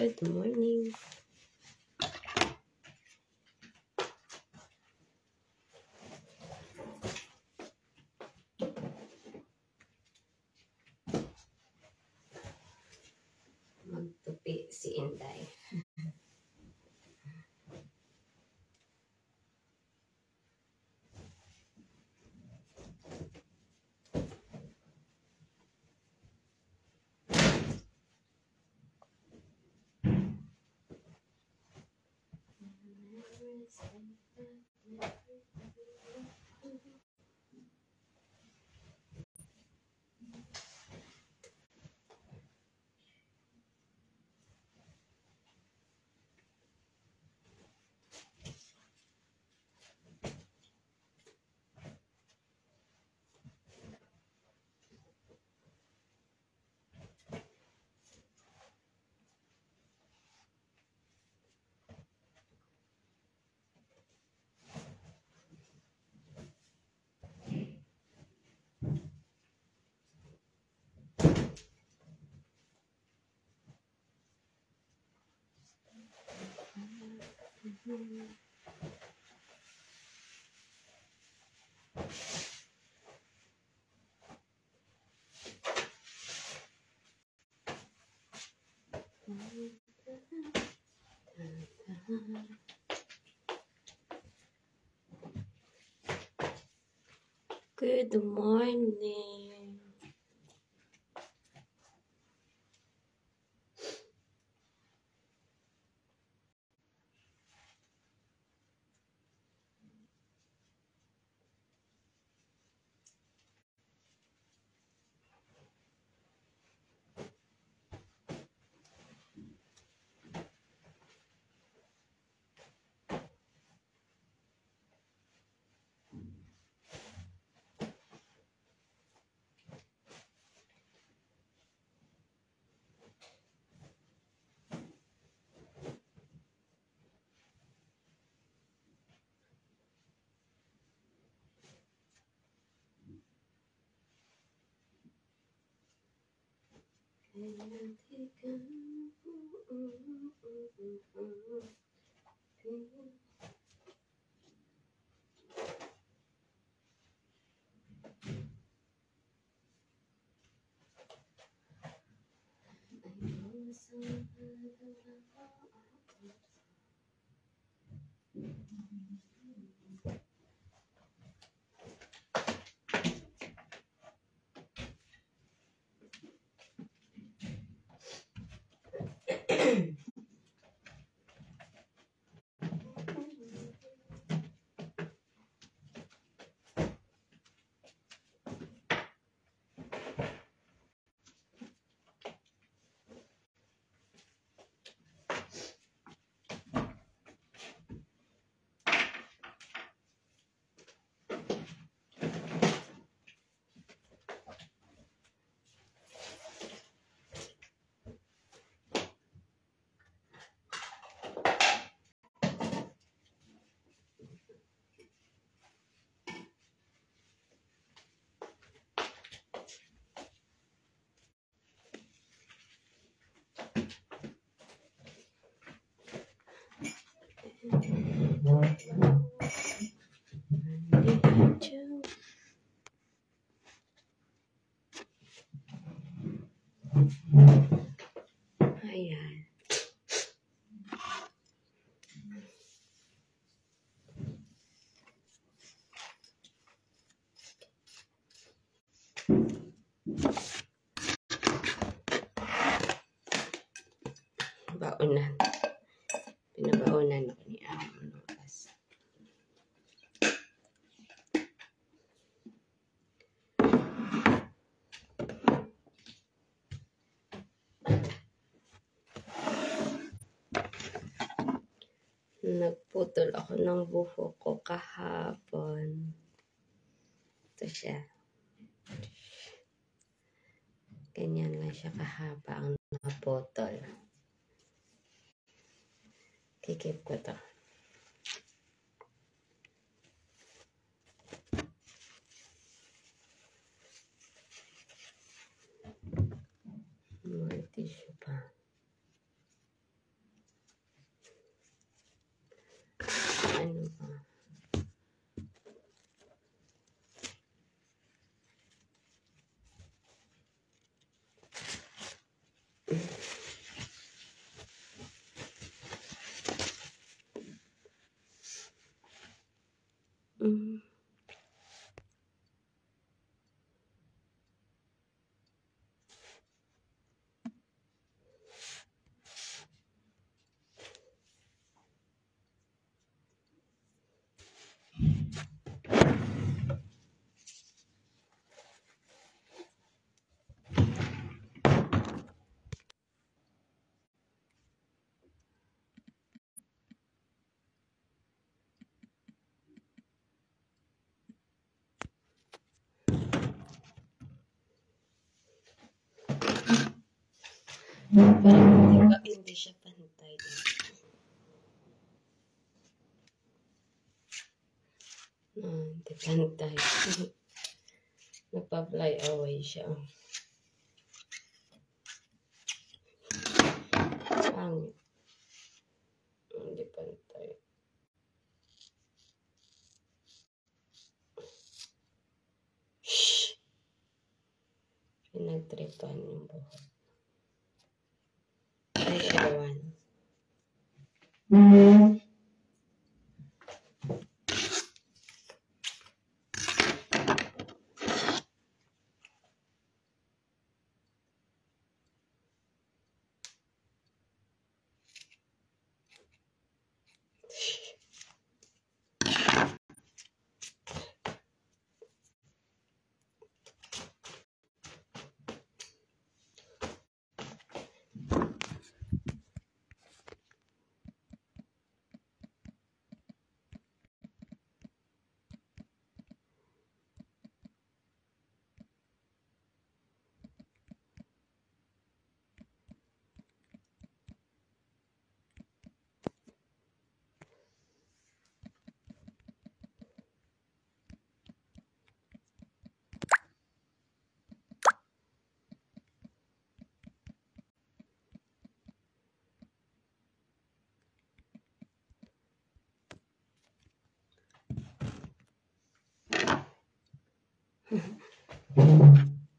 Good morning. Magtupi si Inday. Good morning. Ayan. Baunan. Pinabaunan ako ni Amo Lucas. Nagputol ako ng buhok ko kahapon. Ito siya. Ganyan lang siya kahaba ang naputol. Kikip ko to. More tissue pa. Mm. Parang hindi siya pantay. Hindi pantay. Nagpa-fly away siya. Pangit. Hindi pantay. Shhh! Pinagtripan yung buhok. Ay, ewan.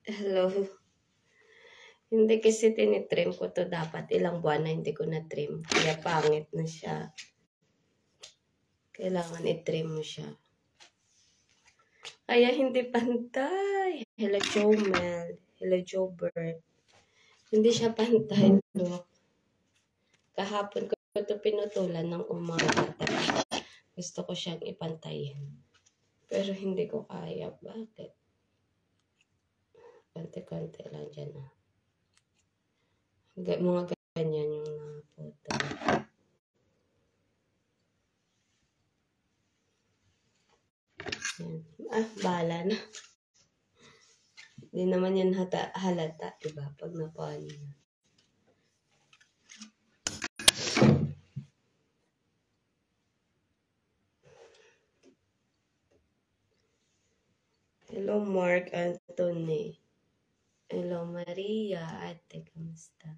Hello. Hindi kasi tinitrim ko to dapat. Ilang buwan na hindi ko na-trim. Kaya pangit na siya. Kailangan i-trim mo siya. Kaya hindi pantay. Hello, Jomel. Hello, Jobert. Hindi siya pantay. No? Kahapon ko ito pinutulan ng umaga. Gusto ko siyang ipantayin. Pero hindi ko kaya. Bakit? Kante-kante lang dyan. Mga ganyan yung naputo. Bahala na. Hindi naman yan halata, diba? Pag napaan niya. Hello, Mark Anthony. Hello, Maria. Ate, kamusta?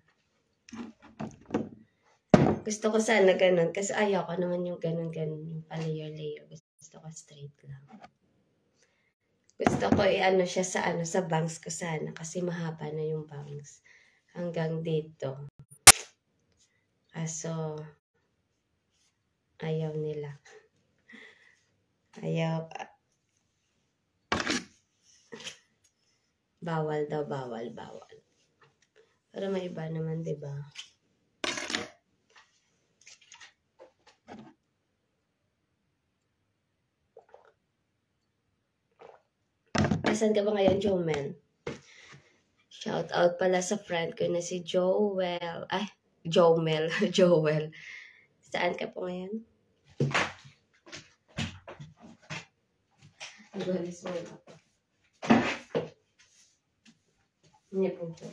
Gusto ko sana ganun. Kasi ayaw ko naman yung ganun-ganun. Yung pa-layer-layer. Gusto ko straight lang. Gusto ko i-ano siya sa bangs ko sana. Kasi mahaba na yung bangs. Hanggang dito. Kaso, ayaw nila. Ayaw. Bawal daw, bawal. Para may iba naman, diba? Asan ka ba ngayon, Jomel? Shout out pala sa friend ko na si Joel. Ay, Jomel. Joel. Saan ka po ngayon? Nagalis mo na ako. Hindi po po.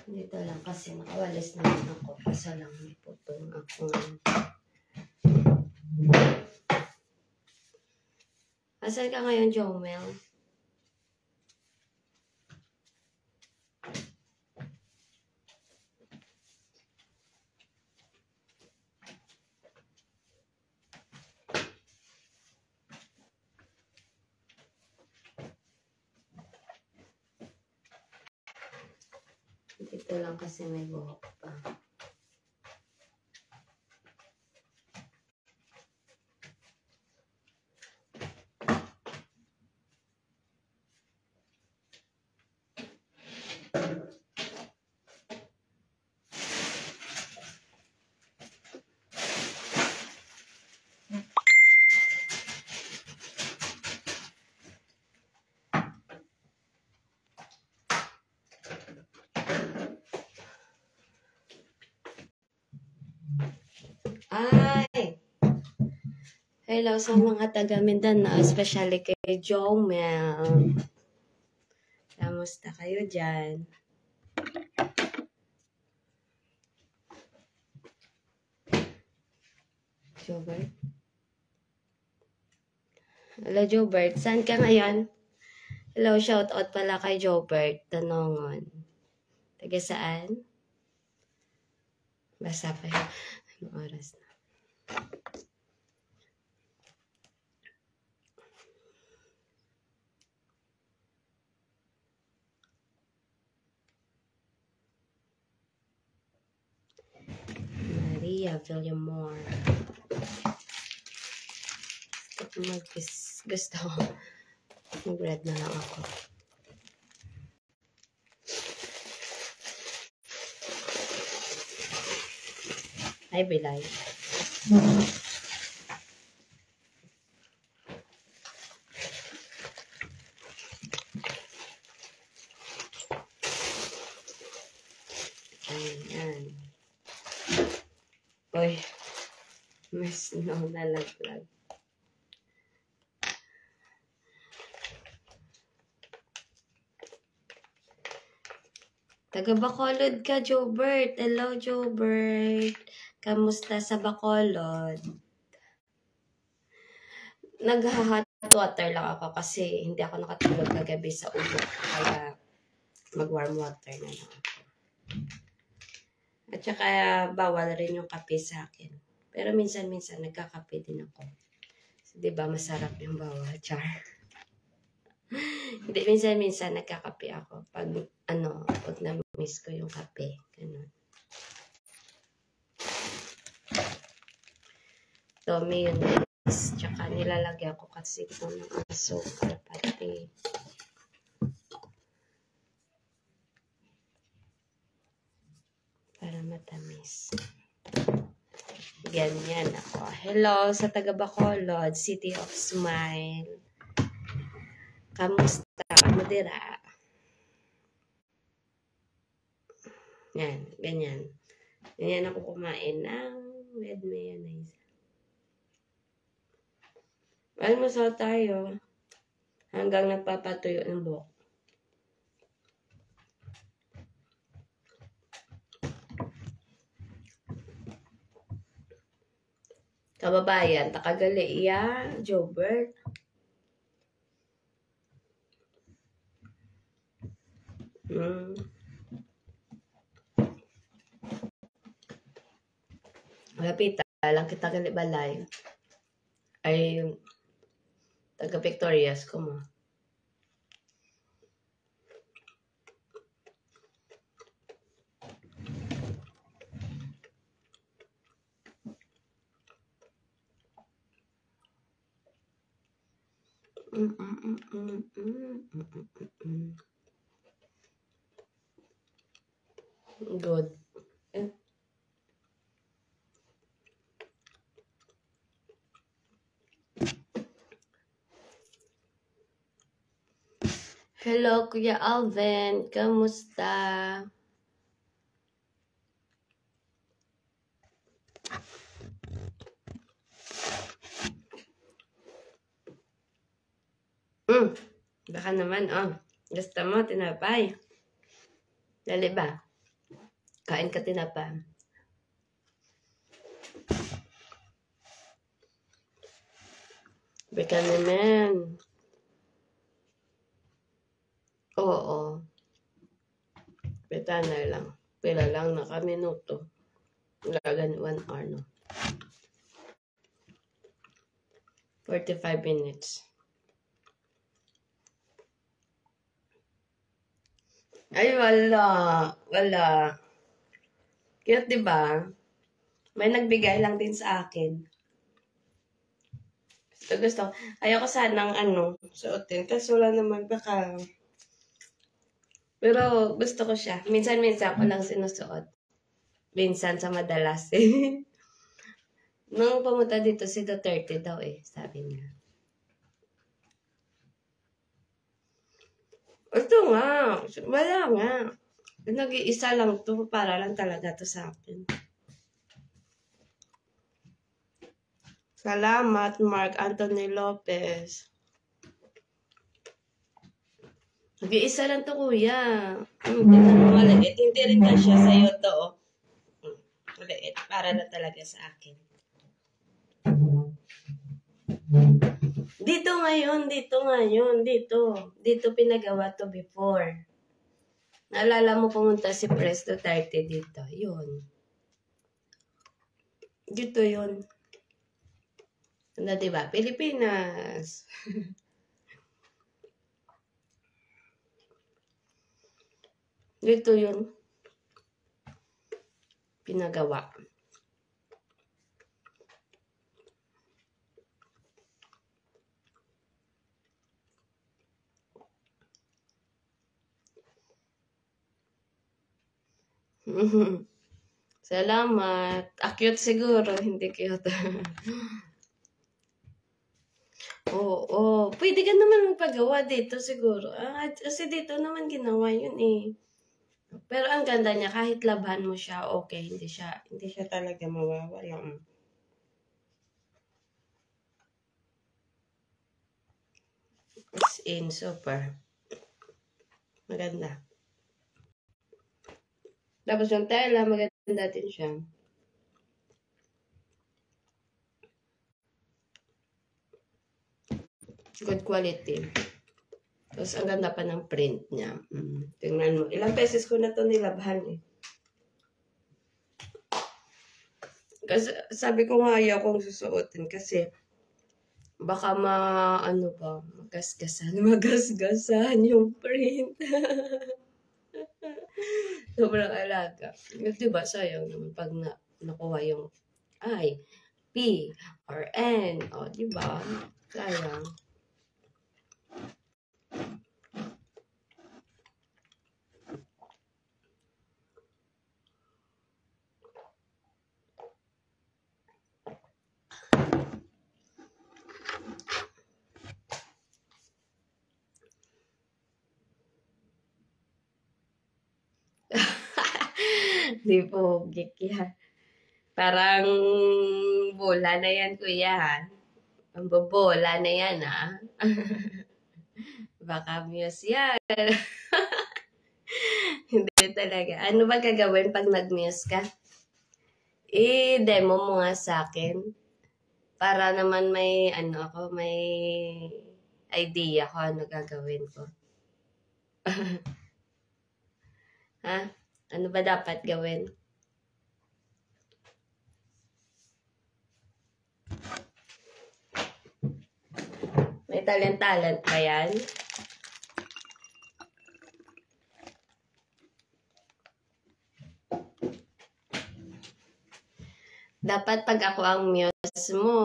Dito lang kasi nakawalis naman ako. Kasi lang may putong ako. Asan ka ngayon, Jomel? Hindi Ito lang kasi may buhok pa. Ay! Hello sa mga taga Mindanao, especially kay Jomel. Kamusta kayo dyan? Jobert? Hello, Jobert. Saan ka ngayon? Hello, shout out pala kay Jobert. Tanongon. Taga saan? Basta pa yun. Anong oras na? Maria Villamor. Gusto ko. Mag-bread na lang ako. Ay, Bilay. Ayan. Uy. Mas nalaglag. Taga Bacolod ka, Jobert. Hello, Jobert. Kamusta sa Bacolod? Nag-hot water lang ako kasi hindi ako nakatulog kagabi sa ulo. Kaya mag-warm water na lang ako. At saka bawal rin yung kape sa akin. Pero minsan-minsan nagkakape din ako. So, diba masarap yung bawal, char. Hindi, minsan-minsan nagkakape ako. Pag na-miss ko yung kape. Ganun. Tommy yun. Tsaka nilalagyan ko kasi ito ng asukal pati. Para matamis. Ganyan ako. Hello sa taga Bacolod, City of Smile. Kamusta? Kamudira? Yan, ganyan. Ganyan ako kumain ng red mayonnaise. Almusal tayo. Hanggang nagpapatuyo ng buhok. Kababayan, takagali iya, Jobert. Malapit lang kita gali balay. Ay, taga Victorias ko mo. Good. Hello, Kuya Alvin. Kamusta? Baka naman, gusto mo, tinapay. Dali ba? Kain ka tinapay. Baka naman. Oo. Beta na lang. Pila lang nakaminuto. Lagan 1 hour, no? 45 minutes. Ay, wala. Wala. Cute, diba? May nagbigay lang din sa akin. Gusto. Ayoko sanang suotin. Kasi wala naman baka. Pero gusto ko siya. Minsan-minsan ko lang sinusuot. Minsan sa madalas. Nung pumunta dito si Duterte daw sabi niya. Ito nga. Wala nga. Nag-iisa lang to. Para lang talaga to sa akin. Salamat, Mark Anthony Lopez. Nag-iisa lang to, kuya. Maliit. Hindi rin ka siya sa'yo to. Maliit. Para na talaga sa akin. Dito ngayon. Dito pinagawa to before. Naalala mo pumunta si Presto 30 dito. Yun. Dito yun. Ano, diba? Pilipinas. Dito yun. Pinagawa. Salamat. Cute siguro, hindi cute. Oo. Pwede ka naman magpagawa dito siguro. Kasi dito naman ginawa yun Pero ang ganda niya, kahit labhan mo siya, okay. Hindi siya talaga mawawala. It's in, super. Maganda. Tapos yung tela, maganda din siya. Good quality. Tapos ang ganda pa ng print niya. Tingnan mo. Ilang beses ko na to nilabhan Kasi sabi ko nga ayaw kong susuotin kasi baka magasgasan yung print. Sobrang alaga. Diba, sayang naman pag nakuha yung I, P, or N. Diba? Sayang. Di po, yan. Parang bola na yan, kuya. Ang bobola na yan, Baka muse yan. Hindi talaga. Ano ba gagawin pag nag-muse ka? I-demo mo nga sa akin. Para naman may, may idea ko ano gagawin ko. Ha? Ano ba dapat gawin? May talent ba yan? Dapat pag ako ang muse mo,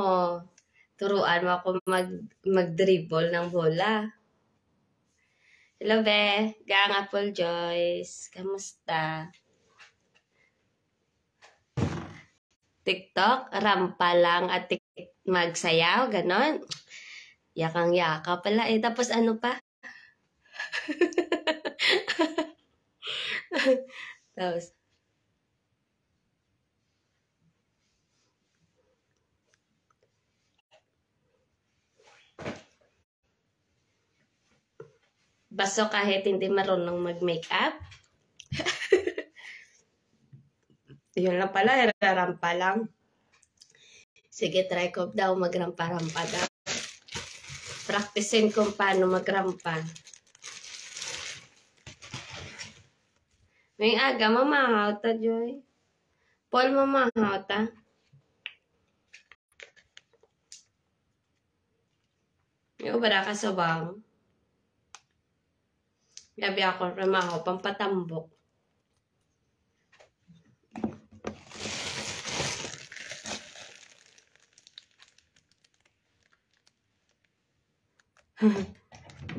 turuan mo ako mag-dribble ng bola. Hello, be. Gang Apple Joyce. Kamusta? TikTok? Rampa lang at magsayaw? Ganon? Yakang-yaka pala Tapos ano pa? Tapos, baso kahit hindi marunong mag-makeup? Yun lang pala, rampa lang. Sige, try ko daw magrampa-rampa daw. Practicein kung paano magrampa. May aga, mamahaw ta, Joy. Paul, mamahaw ta. May ubara ka sa bang. Gabi ako, ramaho, pampatambok.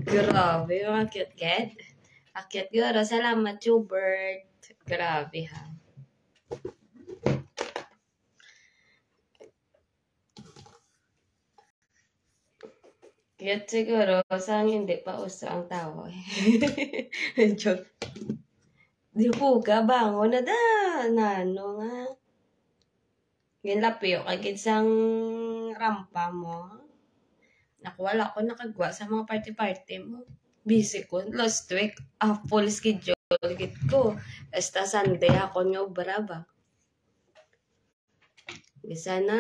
Grabe, yung akyat-ket. Akyat garo, salamat, Hubert. Grabe, ha. Kaya siguro, saan hindi pa uso ang tao. Joke. Di po ka, bango na da. Nano nga. Ginlapyo, kagid sang rampa mo. Nakuwala ko nakagwa sa mga party-party mo. Busy ko. Last week, full schedule git ko. Hasta Sunday ako nyo braba. Bisa na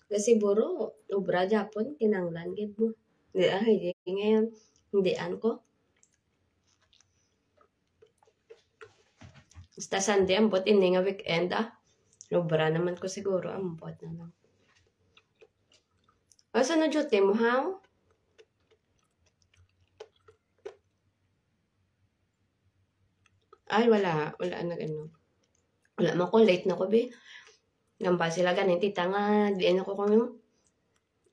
kasi buro, ubra Japon, kinanglan gid mo. Di ngayon, hindian ko. Hasta Sunday, ambot ini nga weekend Ubra naman ko siguro, ambot na lang. Asa na duty mo, ha? Ay, wala. Wala na gano'n. Wala mo ko, late na ko, be. Namba sila ganin, tita nga, diyan ako kung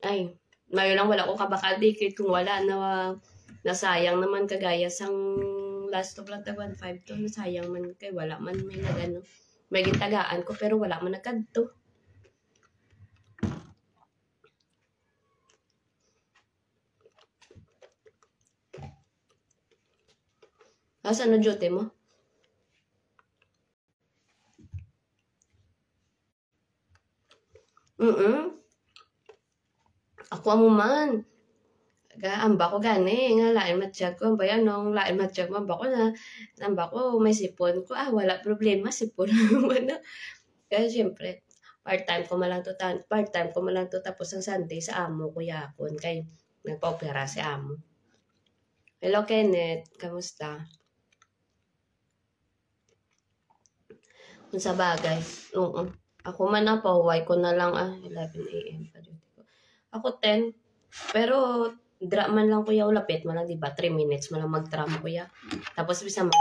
ay, mayo lang wala ko kabakal dikit kung wala na nasayang naman kagaya sang last of lang 1.5 to, nasayang man kay wala man may nagano. May gitagaan ko pero wala man nagkadto. Asa na duty mo? Ako mo man. Amba ko gani, nga lain matsyag ko, bayan nung lain matsyag mo, amba ko na, amba ko may sipon ko, wala problema, sipon naman na. Kaya syempre, part-time ko malang to, tapos ang Sunday sa amo ko yapon, kay nagpa-opera si amo. Hello Kenneth, kamusta? Kung sa bagay, ako man na pauwi ko na lang 11 AM pa duty ko. Ako 10, pero dra man lang kuya ulapit man lang, diba? 3 minutes man lang mag-tram kuya. Tapos bisa mag